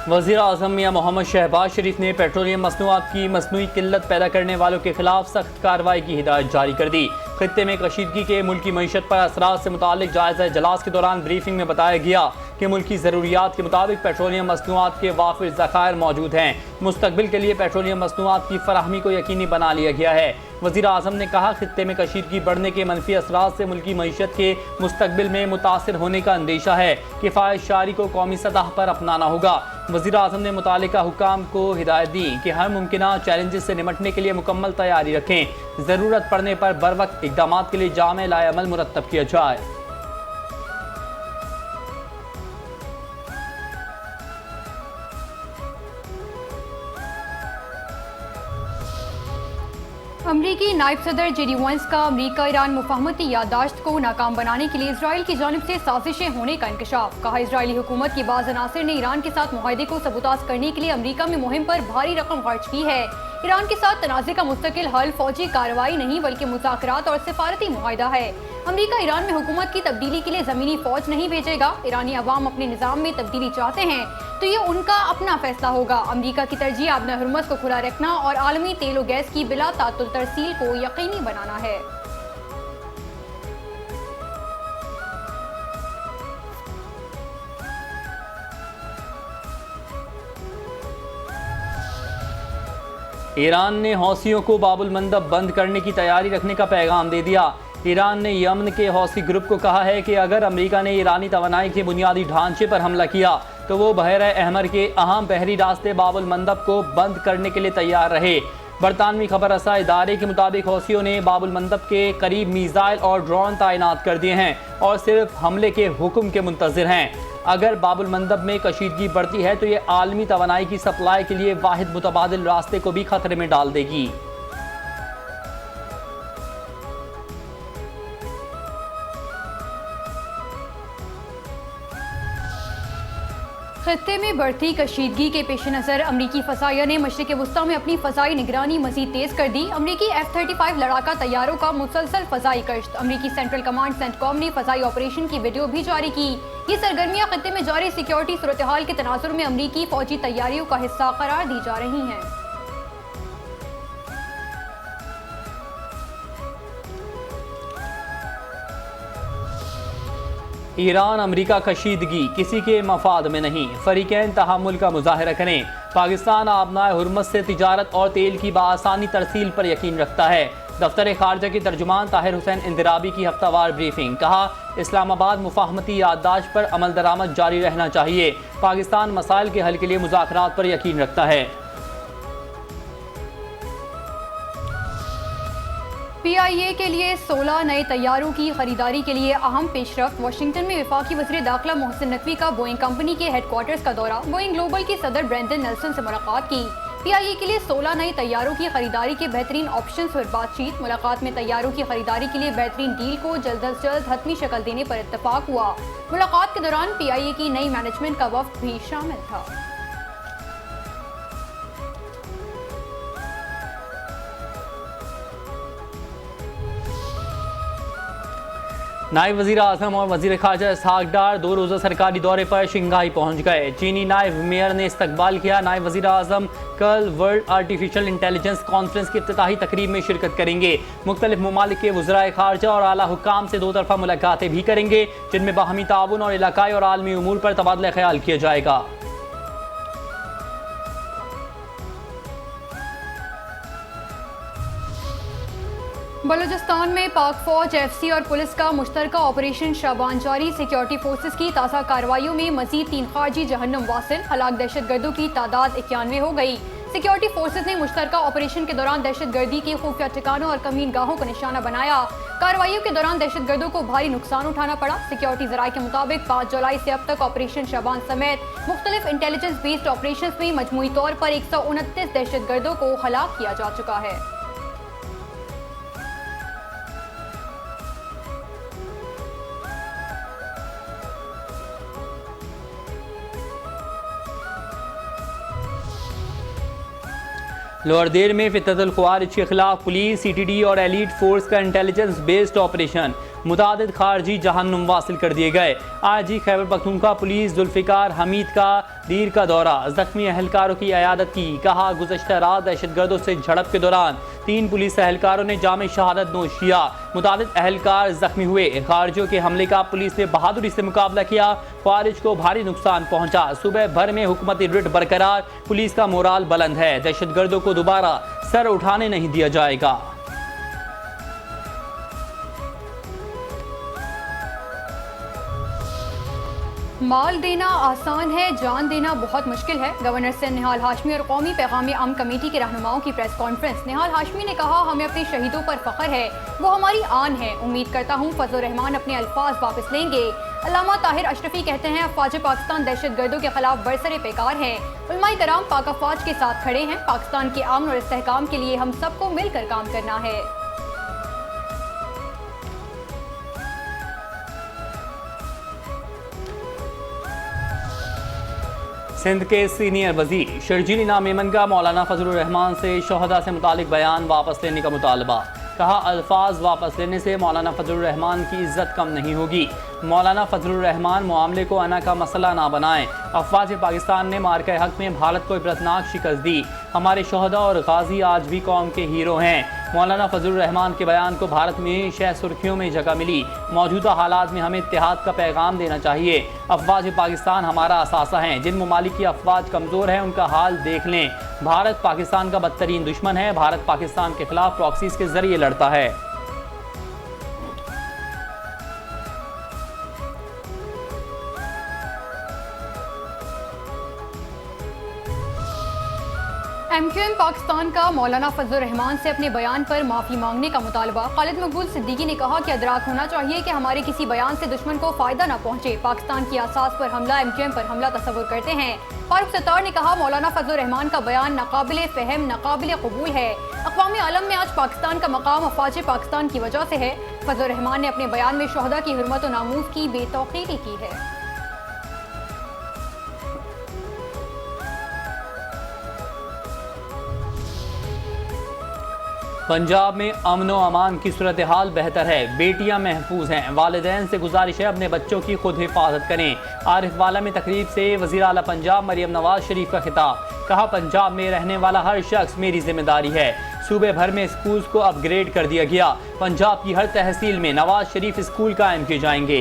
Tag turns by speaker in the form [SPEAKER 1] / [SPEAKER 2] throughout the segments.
[SPEAKER 1] वज़ीर आज़म मियां मोहम्मद शहबाज शरीफ ने पेट्रोलियम मसनूआत की मसनूई किल्लत पैदा करने वालों के खिलाफ सख्त कार्रवाई की हिदायत जारी कर दी। खित्ते में कशीदगी के मुल्की मईशत पर असरात से मुतालिक जायज़ा इजलास के दौरान ब्रीफिंग में बताया गया कि मुल्की ज़रूरियात के मुताबिक पेट्रोलियम मसनूआत के वाफिर ज़खायर मौजूद हैं। मुस्तकबिल के लिए पेट्रोलियम मसनूआत की फराहमी को यकीनी बना लिया गया है। वज़ीर आज़म ने कहा, खित्ते में कशीदगी बढ़ने के मनफी असरात से मुल्की मईशत के मुस्तकबिल में मुतासिर होने का अंदेशा है। किफ़ायत शारी को कौमी सतह पर अपनाना होगा। वज़ीर आज़म ने मुतालिका हुकाम को हिदायत दी कि हर मुमकिना चैलेंजेस से निपटने के लिए मुकम्मल तैयारी रखें। ज़रूरत पड़ने पर बरवक्त इक़दाम के लिए जामे लाएअमल मुरतब किया जाए।
[SPEAKER 2] अमरीकी नायब सदर जेडी वांस का अमरीका ईरान मुफाहमती याददाश्त को नाकाम बनाने के लिए इसराइल की जानिब से साजिशें होने का इंकशाफ। कहा, इसराइली हुकूमत के बाज़ अनासिर ने ईरान के साथ मुआहदे को सबूताज करने के लिए अमरीका में मुहिम पर भारी रकम खर्च की है। ईरान के साथ तनाज़े का मुस्तकिल हल फौजी कार्रवाई नहीं बल्कि मुज़ाकरात और सिफारती मुआहदा है। अमरीका ईरान में हुकूमत की तब्दीली के लिए ज़मीनी फौज नहीं भेजेगा। ईरानी अवाम अपने निज़ाम में तब्दीली चाहते हैं तो ये उनका अपना फैसला होगा। अमरीका की तरजीह आबना हुर्मुज़ को खुला रखना और आलमी तेल और गैस की बिला तातुल तरसील को यकीनी बनाना है।
[SPEAKER 1] ईरान ने हौसियों को बाबुल मंदब बंद करने की तैयारी रखने का पैगाम दे दिया। ईरान ने यमन के हौसी ग्रुप को कहा है कि अगर अमेरिका ने ईरानी तवानाई के बुनियादी ढांचे पर हमला किया तो वो बहरा अहमर के अहम बहरी रास्ते बाबुल मंदब को बंद करने के लिए तैयार रहे। बरतानवी खबर रसा इदारे के मुताबिक हौसियों ने बाबुल मंदब के करीब मीज़ाइल और ड्रोन तैनात कर दिए हैं और सिर्फ हमले के हुक्म के मुंतज़िर हैं। अगर बाबुल मंदब में कशीदगी बढ़ती है तो ये आलमी तवानाई की सप्लाई के लिए वाहिद मुतबादिल रास्ते को भी खतरे में डाल देगी।
[SPEAKER 2] खत्ते में बढ़ती कशीदगी के पेश नज़र अमरीकी फ़साइया ने मशरिक़ वुस्ता में अपनी फ़साई निगरानी मज़ीद तेज़ कर दी। अमरीकी F-35 लड़ाका तैयारों का मुसलसल फ़साई कश्त। अमरीकी सेंट्रल कमांड सेंटकॉम ने फ़साई ऑपरेशन की वीडियो भी जारी की। ये सरगर्मियाँ खत्ते में जारी सिक्योरिटी सूरत हाल के तनाजुर में अमरीकी फ़ौजी तैयारियों का हिस्सा करार दी जा रही हैं।
[SPEAKER 1] ईरान अमरीका कशीदगी किसी के मफाद में नहीं, फरीकैन तहामुल का मुजाहरा करें। पाकिस्तान आबनाए हुर्मुज़ से तिजारत और तेल की बासानी तरसील पर यकीन रखता है। दफ्तर खारजा के तर्जुमान ताहिर हुसैन इंदिराबी की हफ्तावार ब्रीफिंग। कहा, इस्लामाबाद मुफाहमती याददाश्त पर अमल दरामद जारी रहना चाहिए। पाकिस्तान मसाइल के हल के लिए मुज़ाकरात पर यकीन रखता है।
[SPEAKER 2] PIA के लिए 16 नए तैयारों की खरीदारी के लिए अहम पेशरफ्त। वाशिंगटन में वफाकी वज़ीर दाखिला मोहसिन नकवी का बोइंग कंपनी के हेडक्वार्टर्स का दौरा। बोइंग ग्लोबल के सदर ब्रेंडन नेल्सन से मुलाकात की। PIA के लिए 16 नए तैयारों की खरीदारी के बेहतरीन ऑप्शंस पर बातचीत। मुलाकात में तैयारों की खरीदारी के लिए बेहतरीन डील को जल्द अज जल्द हतमी शक्ल देने पर इत्तफाक हुआ। मुलाकात के दौरान PIA की नई मैनेजमेंट का वफ्द भी शामिल था।
[SPEAKER 1] नायब वज़ीर आज़म और वज़ीर ख़ारजा इसहाक़ डार 2 रोज़ा सरकारी दौरे पर शंघाई पहुँच गए। चीनी नायब मेयर ने इस्तकबाल किया। नायब वज़ीर आज़म कल वर्ल्ड आर्टिफिशियल इंटेलिजेंस कॉन्फ्रेंस की इफ्तिताही तकरीब में शिरकत करेंगे। मुख्तलिफ ममालिक के वज़राए ख़ारजा और आला हुक्काम से 2 तरफ़ा मुलाकातें भी करेंगे, जिनमें बाहमी ताउन और इलाकाई और आलमी उमूर पर तबादला ख्याल किया जाएगा।
[SPEAKER 2] बलूचिस्तान में पाक फौज, FC और पुलिस का मुश्तरका ऑपरेशन शाबान जारी। सिक्योरिटी फोर्सेस की ताज़ा कार्रवाइयों में मजीद 3 खारजी जहन्नुम वासिल। हलाक दहशतगर्दों की तादाद 91 हो गई। सिक्योरिटी फोर्सेस ने मुश्तरका ऑपरेशन के दौरान दहशतगर्दी के खुफिया ठिकानों और कमीन गाहों को निशाना बनाया। कार्रवाइयों के दौरान दहशतगर्दों को भारी नुकसान उठाना पड़ा। सिक्योरिटी जराये के मुताबिक 5 जुलाई से अब तक ऑपरेशन शाबान समेत मुख्तलिफ इंटेलिजेंस बेस्ड ऑपरेशन में मजमूई तौर पर 129 दहशतगर्दों को हलाक किया जा चुका है।
[SPEAKER 1] लोअर देर में फितरतुल ख्वारिज के खिलाफ पुलिस, CTD और एलीट फोर्स का इंटेलिजेंस बेस्ड ऑपरेशन। मुतादिद खारजी जहन्नुम वासिल कर दिए गए। आईजी खैबर पख्तूनख्वा पुलिस जुल्फिकार हमीद का दीर का दौरा, जख्मी अहलकारों की अयादत की। कहा गुज़श्ता रात दहशतगर्दों से झड़प के दौरान 3 पुलिस अहलकारों ने जामे शहादत नोश किया। मुतादिद अहलकार जख्मी हुए। खारजियों के हमले का पुलिस ने बहादुरी से मुकाबला किया। खारिज को भारी नुकसान पहुंचा। सुबह भर में हुकूमती रिट बरकरार, पुलिस का मोराल बुलंद है। दहशतगर्दों को दोबारा सर उठाने नहीं दिया जाएगा।
[SPEAKER 2] माल देना आसान है, जान देना बहुत मुश्किल है। गवर्नर सिंध निहाल हाशमी और कौमी पैगाम अमन कमेटी के रहनुमाओं की प्रेस कॉन्फ्रेंस। निहाल हाशमी ने कहा, हमें अपने शहीदों पर फख्र है, वो हमारी आन है। उम्मीद करता हूँ फजल रहमान अपने अल्फाज वापस लेंगे। अल्लामा ताहिर अशरफी कहते हैं, अफवाज पाकिस्तान दहशतगर्दों के खिलाफ बरसरे पेकार है। उलमाए कराम पाक अफवाज के साथ खड़े हैं। पाकिस्तान के अमन और इस्तेहकाम के लिए हम सबको मिलकर काम करना है।
[SPEAKER 1] सिंध के सीनियर वजीर शर्जील इनाम मेमन का मौलाना फजलुर रहमान से शोहदा से मुतालिक बयान वापस लेने का मुतालबा। कहा, अल्फाज वापस लेने से मौलाना फजलुर रहमान की इज्जत कम नहीं होगी। मौलाना फजलुर रहमान मामले को अना का मसला ना बनाएं। अफवाज पाकिस्तान ने मार्का हक में भारत को इबरतनाक शिकस्त दी। हमारे शोहदा और गाजी आज भी कौम के हीरो हैं। मौलाना फजलुर रहमान के बयान को भारत में शह सुर्खियों में जगह मिली। मौजूदा हालात में हमें इत्तेहाद का पैगाम देना चाहिए। अफवाज पाकिस्तान हमारा असासा हैं। जिन ममालिक की अफवाज कमज़ोर है उनका हाल देख लें। भारत पाकिस्तान का बदतरीन दुश्मन है। भारत पाकिस्तान के खिलाफ प्रॉक्सीज के जरिए लड़ता है।
[SPEAKER 2] MQM पाकिस्तान का मौलाना फजलुर रहमान से अपने बयान पर माफ़ी मांगने का मुतालबा। खालिद मकबूल सिद्दीकी ने कहा कि अदराक होना चाहिए कि हमारे किसी बयान से दुश्मन को फ़ायदा न पहुँचे। पाकिस्तान की असास पर हमला MQM पर हमला तस्वुर करते हैं। फारूक सत्तार ने कहा, मौलाना फजलुर रहमान का बयान नाकाबिल फ़हम, नाकाबिल कबूल है। अक़वाम आलम में आज पाकिस्तान का मकाम अफवाज पाकिस्तान की वजह से है। फजलुर रहमान ने अपने बयान में शोहदा की हुर्मत और नामूस की बेतौकीरी की है।
[SPEAKER 1] पंजाब में अमन व अमान की सूरत हाल बेहतर है। बेटियां महफूज हैं। वालिदैन से गुजारिश है अपने बच्चों की खुद हिफाजत करें। आरिफ वाला में तकरीब से वज़ीर आला पंजाब मरियम नवाज शरीफ का खिताब। कहा, पंजाब में रहने वाला हर शख्स मेरी जिम्मेदारी है। सूबे भर में स्कूल्स को अपग्रेड कर दिया गया। पंजाब की हर तहसील में नवाज शरीफ स्कूल कायम किए जाएंगे।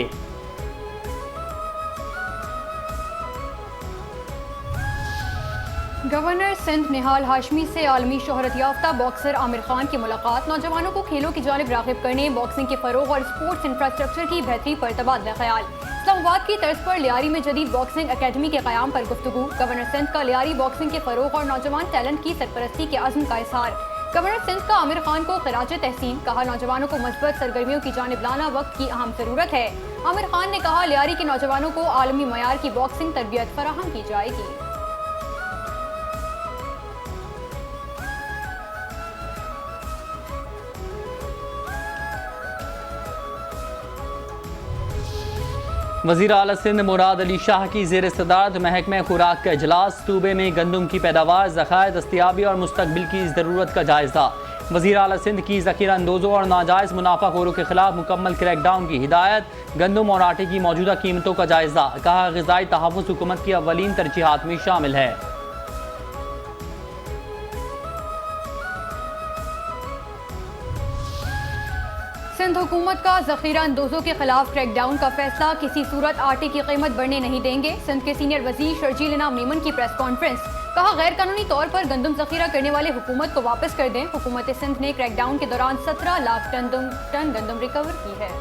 [SPEAKER 2] गवर्नर सिंध निहाल हाशमी से आलमी शोहरत याफ्ता बॉक्सर आमिर खान की मुलाकात। नौजवानों को खेलों की जानिब राग़िब करने, बॉक्सिंग के फ़रोग़ और स्पोर्ट्स इंफ्रास्ट्रक्चर की बेहतरी पर तबादला ख्याल। इस्लामाबाद की तर्ज पर लियारी में जदीद बॉक्सिंग अकेडमी के क़याम पर गुफ्तगू। गवर्नर सिंध का लियारी बॉक्सिंग के फ़रोग़ और नौजवान टैलेंट की सरपरस्ती के अज़्म का इज़हार। गवर्नर सिंध का आमिर खान को खिराज तहसीन। कहा, नौजवानों को मस्बत सरगर्मियों की जानिब लाना वक्त की अहम ज़रूरत है। आमिर खान ने कहा, लियारी के नौजवानों को आलमी मयार की बॉक्सिंग तरबियत फराहम की जाएगी।
[SPEAKER 1] वज़ीर आला सिंध मुराद अली शाह की ज़ेर सदारत महकमा खुराक का इजलास। सूबे में गंदम की पैदावार, ज़खायर, दस्तियाबी और मुस्तकबिल की ज़रूरत का जायज़ा। वज़ीर आला सिंध की ज़ख़ीरा अंदोज़ों और नाजायज़ मुनाफाखोरों के खिलाफ मुकम्मल क्रैकडाउन की हिदायत। गंदम और आटे की मौजूदा कीमतों का जायज़ा। कहा, ग़िज़ाई तहफ़्फ़ुज़ हुकूमत की अव्वलीन तरजीहात में शामिल है।
[SPEAKER 2] सिंध हुकूमत का ज़ख़ीरा अंदोज़ों के खिलाफ क्रैकडाउन का फैसला। किसी सूरत आटे की कीमत बढ़ने नहीं देंगे। सिंध के सीनियर वज़ीर शर्जील इनाम मेमन की प्रेस कॉन्फ्रेंस। कहा, गैर कानूनी तौर पर गंदम ज़ख़ीरा करने वाले हुकूमत को वापस कर दें। हुकूमत सिंध ने क्रैकडाउन के दौरान 17 लाख टन गंदम रिकवर की है।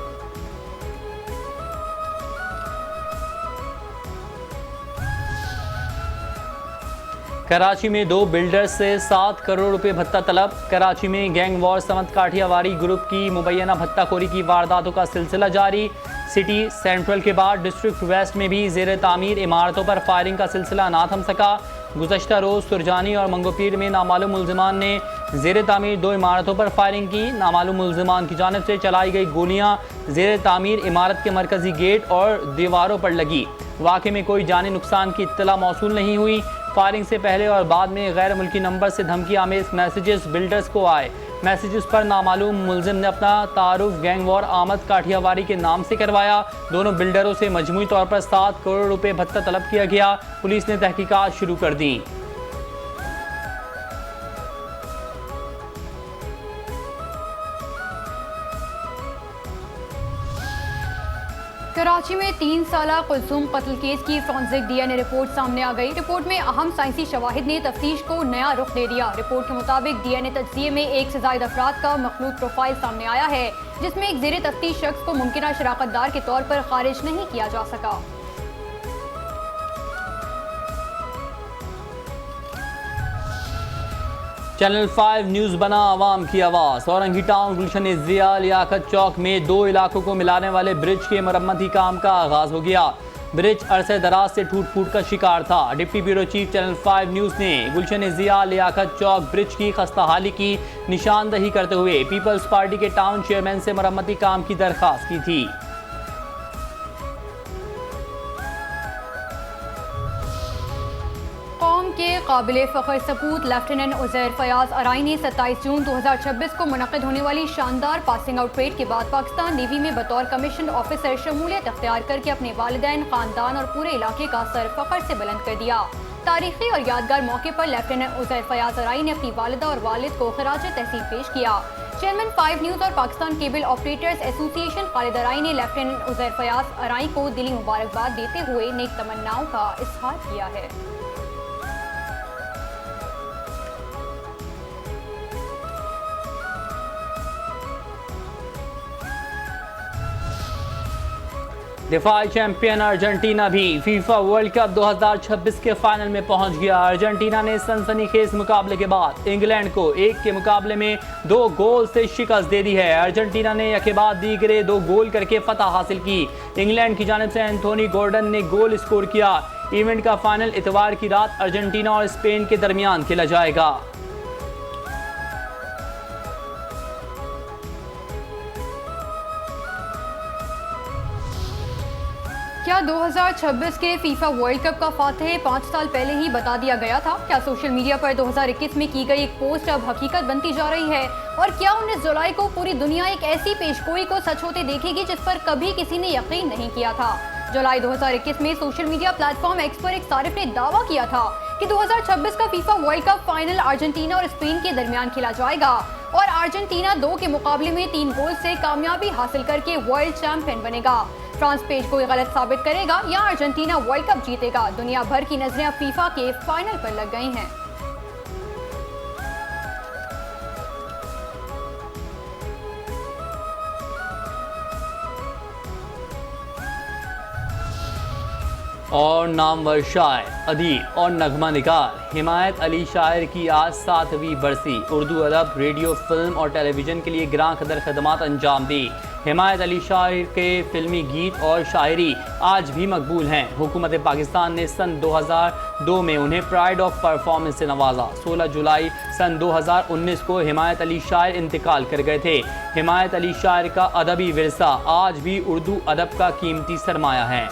[SPEAKER 1] कराची में 2 बिल्डर्स से 7 करोड़ रुपए भत्ता तलब। कराची में गैंग वॉर समत काठियावाड़ी ग्रुप की मुबैना भत्ताखोरी की वारदातों का सिलसिला जारी। सिटी सेंट्रल के बाद डिस्ट्रिक्ट वेस्ट में भी ज़ेर तामीर इमारतों पर फायरिंग का सिलसिला ना थम सका। गुज़श्ता रोज़ सुरजानी और मंगोपीर में नामालूम मुल्ज़िमान ने ज़ेर तामीर 2 इमारतों पर फायरिंग की। नामालूम मुल्ज़िमान की जानिब से चलाई गई गोलियाँ ज़ेर तामीर इमारत के मरकज़ी गेट और दीवारों पर लगी। वाक़े में कोई जानी नुकसान की इत्तला मौसूल नहीं हुई। फायरिंग से पहले और बाद में गैर मुल्की नंबर से धमकी आमेज मैसेजेस बिल्डर्स को आए। मैसेजेस पर नामालूम मुलजिम ने अपना तारुफ गैंग वॉर आमद काठियावाड़ी के नाम से करवाया। दोनों बिल्डरों से मजमूई तौर पर 7 करोड़ रुपए भत्ता तलब किया गया। पुलिस ने तहकीकात शुरू कर दी।
[SPEAKER 2] कराची में 3 साला कुलसूम कत्ल केस की फॉरेंसिक DNA रिपोर्ट सामने आ गई। रिपोर्ट में अहम साइंसी शवाहिद ने तफ्तीश को नया रुख दे दिया। रिपोर्ट के मुताबिक DNA तज्जिये में 1 से ज़ायद अफराद का मखलूत प्रोफाइल सामने आया है, जिसमें एक ज़ेरे तफ्तीश शख्स को मुमकिना शराकतदार के तौर पर खारिज नहीं किया जा सका।
[SPEAKER 1] चैनल 5 न्यूज़ बना आवाम की आवाज़। औरंगी टाउन गुलशन ज़िया लियाकत चौक में 2 इलाकों को मिलाने वाले ब्रिज के मरम्मती काम का आगाज़ हो गया। ब्रिज अरसे दराज से टूट फूट का शिकार था। Deputy bureau chief channel 5 news ने गुलशन ज़िया लियाकत चौक ब्रिज की खस्ताहाली की निशानदही करते हुए पीपल्स पार्टी के टाउन चेयरमैन से मरम्मती काम की दरख्वास्त की थी।
[SPEAKER 2] कौम के काबिल फ़ख्र सपूत लेफ्टिनेंट उज़ैर फ़याज़ अराई ने 27 जून 2026 को मुनक़्क़िद होने वाली शानदार पासिंग आउट परेड के बाद पाकिस्तान नेवी में बतौर कमीशन ऑफिसर शमूलियत अख्तियार करके अपने वालिदैन, ख़ानदान और पूरे इलाके का सर फ़ख्र से बुलंद कर दिया। तारीखी और यादगार मौके पर लेफ्टिनेंट उज़ैर फ़याज़ अराई ने अपनी वालिदा और वालिद को खिराज तहसीन पेश किया। चेयरमैन 5 न्यूज़ और Pakistan cable operators association Khalid Arai ने लेफ्टिनेंट उज़ैर फ़याज़ अराई को दिली मुबारकबाद देते हुए नेक तमन्नाओं का इज़हार किया है।
[SPEAKER 1] दिफाई चैंपियन अर्जेंटीना भी फीफा वर्ल्ड कप 2026 के फाइनल में पहुंच गया। अर्जेंटीना ने सनसनीखेज मुकाबले के बाद इंग्लैंड को 1 के मुकाबले में 2 गोल से शिकस्त दे दी है। अर्जेंटीना ने एक के बाद दीगरे 2 गोल करके फतह हासिल की। इंग्लैंड की जानिब से एंथोनी गॉर्डन ने गोल स्कोर किया। इवेंट का फाइनल इतवार की रात अर्जेंटीना और स्पेन के दरमियान खेला जाएगा।
[SPEAKER 2] क्या 2026 के फीफा वर्ल्ड कप का फातिह 5 साल पहले ही बता दिया गया था? क्या सोशल मीडिया पर 2021 में की गई एक पोस्ट अब हकीकत बनती जा रही है? और क्या 19 जुलाई को पूरी दुनिया एक ऐसी पेशगोई को सच होते देखेगी जिस पर कभी किसी ने यकीन नहीं किया था? जुलाई 2021 में सोशल मीडिया प्लेटफॉर्म एक्स पर एक सारिफ ने दावा किया था कि 2026 का FIFA world cup final Argentina और स्पेन के दरमियान खेला जाएगा और अर्जेंटीना 2 के मुकाबले में 3 गोल से कामयाबी हासिल करके वर्ल्ड चैंपियन बनेगा। फ्रांस पेज को गलत साबित करेगा या अर्जेंटीना वर्ल्ड कप जीतेगा। दुनिया भर की नजरें अब फीफा के फाइनल पर लग गई हैं।
[SPEAKER 1] और नामवर शायर, अदीब और नगमा निगार हिमायत अली शायर की आज 7वीं बरसी। उर्दू अदब, रेडियो, फिल्म और टेलीविज़न के लिए ग्रां कदर खदमात अंजाम दी। हिमायत अली शायर के फिल्मी गीत और शायरी आज भी मकबूल हैं। हुकूमत पाकिस्तान ने सन 2002 में उन्हें प्राइड ऑफ परफॉर्मेंस से नवाजा। 16 जुलाई सन 2019 को हिमायत अली शायर इंतकाल कर गए थे। हिमायत अली शायर का अदबी विरसा आज भी उर्दू अदब का कीमती सरमाया है।